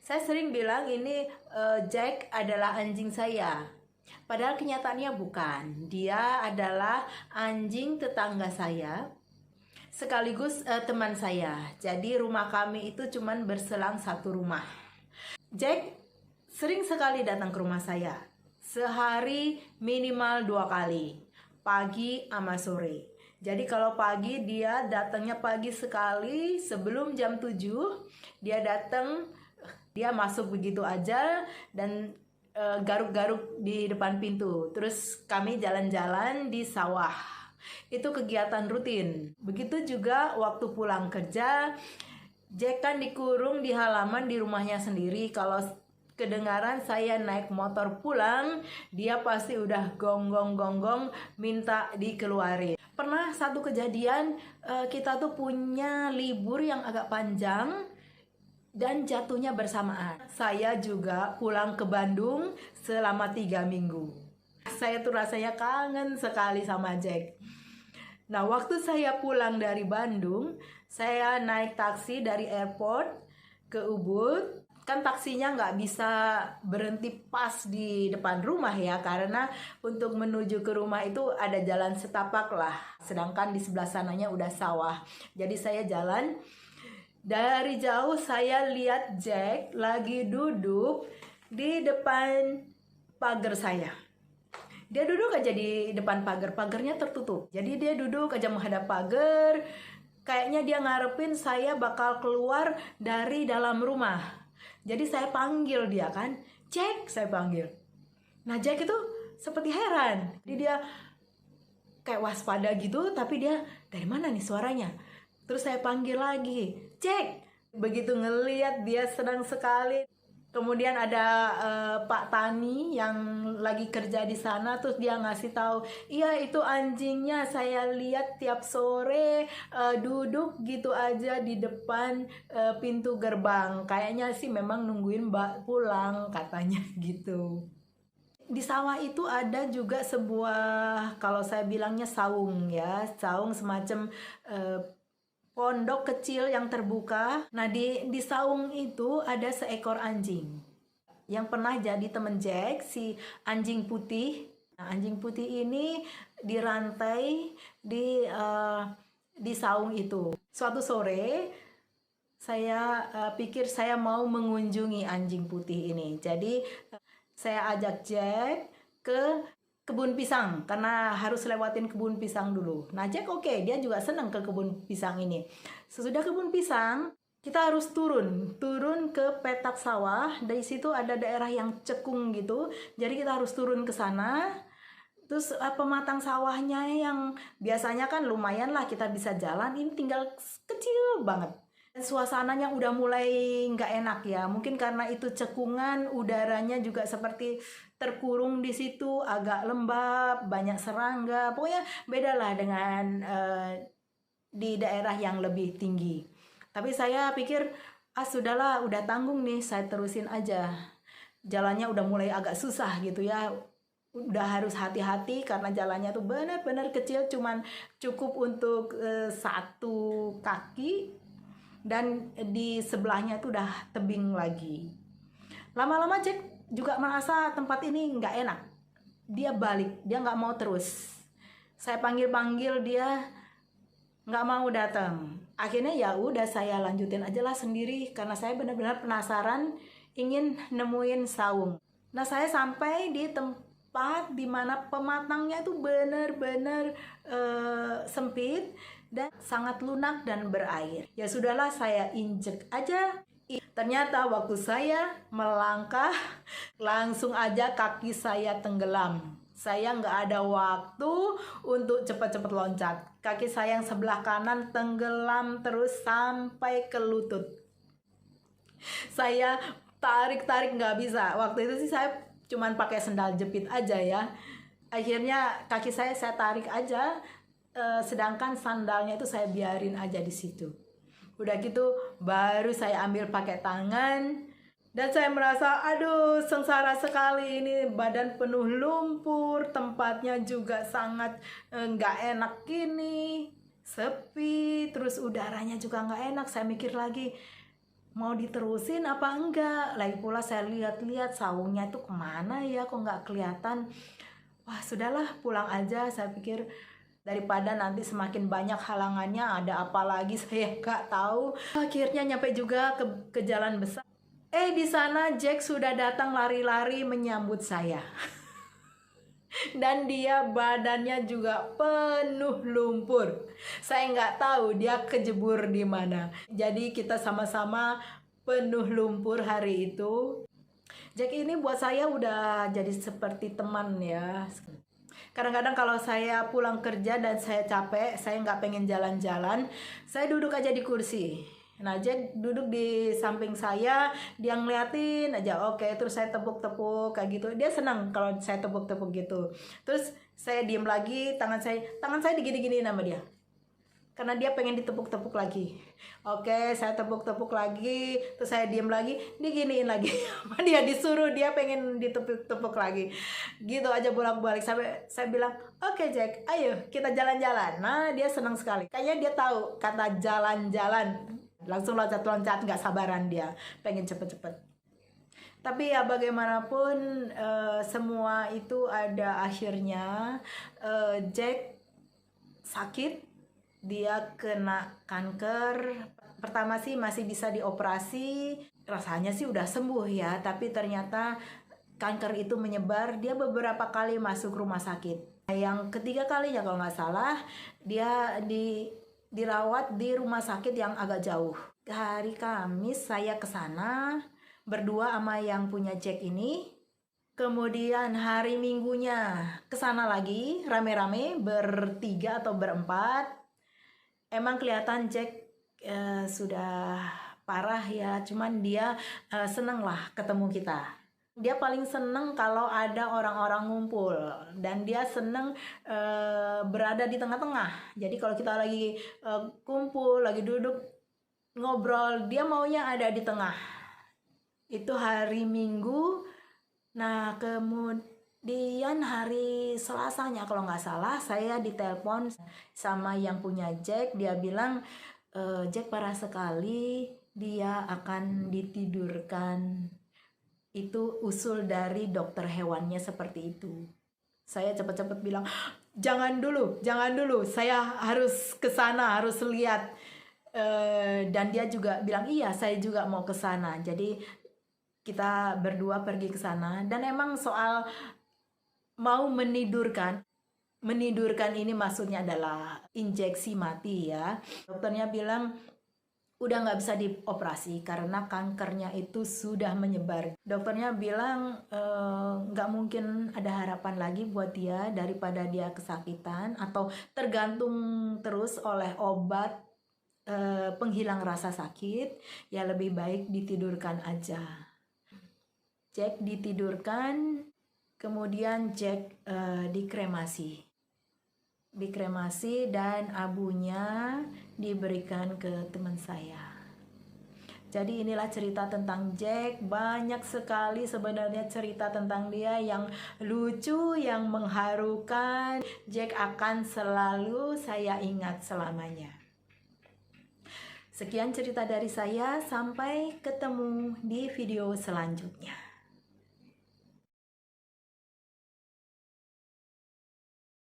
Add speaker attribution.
Speaker 1: Saya sering bilang ini Jack adalah anjing saya. Padahal kenyataannya bukan. Dia adalah anjing tetangga saya, sekaligus teman saya. Jadi rumah kami itu cuman berselang satu rumah. Jack sering sekali datang ke rumah saya. Sehari minimal 2 kali, pagi sama sore. Jadi kalau pagi dia datangnya pagi sekali, sebelum jam 7 dia datang. Dia masuk begitu aja dan garuk-garuk di depan pintu. Terus kami jalan-jalan di sawah. Itu kegiatan rutin. Begitu juga waktu pulang kerja, Jack kan dikurung di halaman di rumahnya sendiri. Kalau kedengaran saya naik motor pulang, dia pasti udah gonggong-gonggong minta dikeluarin. Pernah satu kejadian, kita tuh punya libur yang agak panjang dan jatuhnya bersamaan. Saya juga pulang ke Bandung selama 3 minggu. Saya tuh rasanya kangen sekali sama Jack. Nah, waktu saya pulang dari Bandung, saya naik taksi dari airport ke Ubud. Kan taksinya nggak bisa berhenti pas di depan rumah ya, karena untuk menuju ke rumah itu ada jalan setapak lah. Sedangkan di sebelah sananya udah sawah. Jadi saya jalan. Dari jauh saya lihat Jack lagi duduk di depan pagar saya. Dia duduk aja di depan pagar, pagarnya tertutup. Jadi dia duduk aja menghadap pagar. Kayaknya dia ngarepin saya bakal keluar dari dalam rumah. Jadi saya panggil dia kan, Jack, saya panggil. Nah Jack itu seperti heran. Jadi dia kayak waspada gitu, tapi dia dari mana nih suaranya? Terus saya panggil lagi, Jack. Begitu ngeliat dia senang sekali. Kemudian ada Pak Tani yang lagi kerja di sana, terus dia ngasih tahu, iya itu anjingnya saya lihat tiap sore duduk gitu aja di depan pintu gerbang. Kayaknya sih memang nungguin Mbak pulang katanya gitu. Di sawah itu ada juga sebuah, kalau saya bilangnya saung ya, saung semacam pondok kecil yang terbuka. Nah di saung itu ada seekor anjing yang pernah jadi temen Jack, si anjing putih. Nah, anjing putih ini dirantai di saung itu. Suatu sore saya pikir saya mau mengunjungi anjing putih ini. Jadi saya ajak Jack ke kebun pisang karena harus lewatin kebun pisang dulu. Nah Jack oke, dia juga senang ke kebun pisang ini. Sesudah kebun pisang kita harus turun ke petak sawah. Dari situ ada daerah yang cekung gitu. Jadi kita harus turun ke sana. Terus pematang sawahnya yang biasanya kan lumayan lah kita bisa jalan, ini tinggal kecil banget. Suasananya udah mulai nggak enak ya, mungkin karena itu cekungan, udaranya juga seperti terkurung di situ, agak lembab, banyak serangga, pokoknya beda lah dengan di daerah yang lebih tinggi. Tapi saya pikir, sudahlah, udah tanggung nih, saya terusin aja. Jalannya udah mulai agak susah gitu ya, udah harus hati-hati karena jalannya tuh benar-benar kecil, cuman cukup untuk satu kaki. Dan di sebelahnya itu udah tebing lagi. Lama-lama Jack juga merasa tempat ini nggak enak. Dia balik, dia nggak mau terus. Saya panggil-panggil dia nggak mau datang. Akhirnya ya udah saya lanjutin aja lah sendiri karena saya benar-benar penasaran ingin nemuin saung. Nah saya sampai di tempat dimana pematangnya itu benar-benar sempit dan sangat lunak dan berair. Ya sudahlah, saya injek aja. Ternyata waktu saya melangkah, langsung aja kaki saya tenggelam. Saya nggak ada waktu untuk cepat-cepat loncat. Kaki saya yang sebelah kanan tenggelam terus sampai ke lutut. Saya tarik-tarik nggak bisa. Waktu itu sih saya cuman pakai sendal jepit aja ya. Akhirnya kaki saya tarik aja. Sedangkan sandalnya itu saya biarin aja di situ. Udah gitu baru saya ambil pakai tangan dan saya merasa aduh sengsara sekali, ini badan penuh lumpur, tempatnya juga sangat nggak enak gini, sepi, terus udaranya juga nggak enak. Saya mikir lagi, mau diterusin apa enggak. Lagi pula saya lihat-lihat saungnya itu kemana ya, kok nggak kelihatan. Wah sudahlah, pulang aja. Saya pikir daripada nanti semakin banyak halangannya, ada apa lagi saya nggak tahu. Akhirnya nyampe juga ke jalan besar. Di sana Jack sudah datang lari-lari menyambut saya. Dan dia badannya juga penuh lumpur. Saya nggak tahu dia kejebur di mana. Jadi kita sama-sama penuh lumpur hari itu. Jack ini buat saya udah jadi seperti teman ya. Kadang-kadang kalau saya pulang kerja dan saya capek, saya nggak pengen jalan-jalan, saya duduk aja di kursi. Nah, Jack duduk di samping saya, dia ngeliatin aja, oke, terus saya tepuk-tepuk kayak gitu. Dia senang kalau saya tepuk-tepuk gitu. Terus saya diem lagi, tangan saya digini-gini sama dia. Karena dia pengen ditepuk-tepuk lagi. Oke, saya tepuk-tepuk lagi, terus saya diem lagi, diginiin lagi. Dia disuruh, dia pengen ditepuk-tepuk lagi. Gitu aja bolak-balik sampai saya bilang, "Oke, Jack, ayo kita jalan-jalan." Nah, dia senang sekali. Kayaknya dia tahu kata jalan-jalan. Langsung loncat-loncat, nggak sabaran dia, pengen cepet-cepet. Tapi ya bagaimanapun semua itu ada akhirnya. Jack sakit. Dia kena kanker. Pertama sih masih bisa dioperasi, rasanya sih udah sembuh ya, tapi ternyata kanker itu menyebar. Dia beberapa kali masuk rumah sakit. Yang ketiga kalinya kalau nggak salah, dia dirawat di rumah sakit yang agak jauh. Hari Kamis saya ke sana berdua sama yang punya Jack ini. Kemudian hari Minggunya ke sana lagi rame-rame bertiga atau berempat. Emang kelihatan Jack sudah parah ya, cuman dia seneng lah ketemu kita. Dia paling seneng kalau ada orang-orang ngumpul, dan dia seneng berada di tengah-tengah. Jadi kalau kita lagi kumpul, lagi duduk ngobrol, dia maunya ada di tengah. Itu hari Minggu. Nah kemudian hari Selasanya kalau nggak salah, saya ditelepon sama yang punya Jack. Dia bilang, Jack parah sekali, dia akan ditidurkan. Itu usul dari dokter hewannya seperti itu. Saya cepat-cepat bilang, jangan dulu, saya harus ke sana, harus lihat. Dan dia juga bilang, iya saya juga mau ke sana. Jadi kita berdua pergi ke sana. Dan emang soal mau menidurkan ini maksudnya adalah injeksi mati ya. Dokternya bilang udah nggak bisa dioperasi karena kankernya itu sudah menyebar. Dokternya bilang nggak mungkin ada harapan lagi buat dia daripada dia kesakitan atau tergantung terus oleh obat penghilang rasa sakit. Ya lebih baik ditidurkan aja. Jack ditidurkan, kemudian Jack dikremasi. Dan abunya diberikan ke teman saya. Jadi inilah cerita tentang Jack. Banyak sekali sebenarnya cerita tentang dia yang lucu, yang mengharukan. Jack akan selalu saya ingat selamanya. Sekian cerita dari saya, sampai ketemu di video selanjutnya.